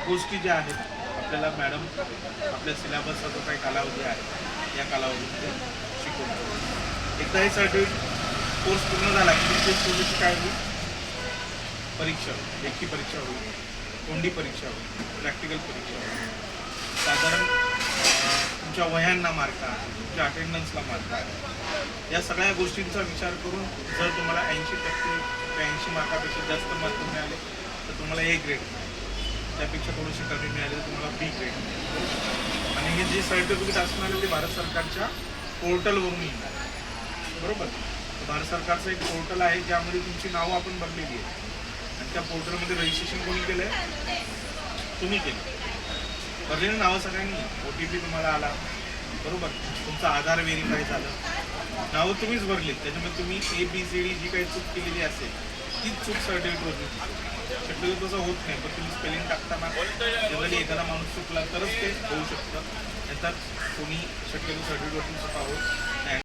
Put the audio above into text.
गोष्टी ज्या आहेत आपल्याला मॅडम आपल्या सिलेबसचा जो काही कालावधी आहे या कालावधीमध्ये शिकवतात. एकदा हे सर्टिफिकेट कोर्स पूर्ण झाला की तुमची थोडीशी काय होईल, परीक्षा होईल, लेखी परीक्षा होईल, तोंडी परीक्षा होईल, प्रॅक्टिकल परीक्षा होईल. साधारण तुमच्या वह्यांना मार्क आहे, तुमच्या अटेंडन्सला मार्क आहे. या सगळ्या गोष्टींचा विचार करून जर तुम्हाला 80% किंवा 80 मार्कापेक्षा जास्त मार्क मिळाले तर तुम्हाला ए ग्रेड, त्यापेक्षा थोडीशी कमी मिळाली तर तुम्हाला बी ग्रेड. आणि हे जे सर्टिफिकेट असणार आहे ते भारत सरकारच्या पोर्टलवरून येणार आहे. बरोबर. भारत सरकारचं एक पोर्टल आहे ज्यामध्ये तुमची नावं आपण भरलेली आहेत आणि त्या पोर्टलमध्ये रजिस्ट्रेशन कोणी केलं आहे? तुम्ही केलं. भरलेली नावं सगळ्यांनी, OTP तुम्हाला आला, बरोबर, तुमचा आधार व्हेरीफाय झालं, नावं तुम्हीच भरलीत. त्याच्यामुळे तुम्ही ABCD जी काही चूक केलेली असेल तीच चूक सर्टिफिकेटवर दिसते. शक्यतो तसं होत नाही, पण तुम्ही स्पेलिंग टाकताना जनरली एखादा माणूस चुकला तरच ते होऊ शकतं. नंतर कोणी शक्यतो सर्टिफिकेटवरती चुका होत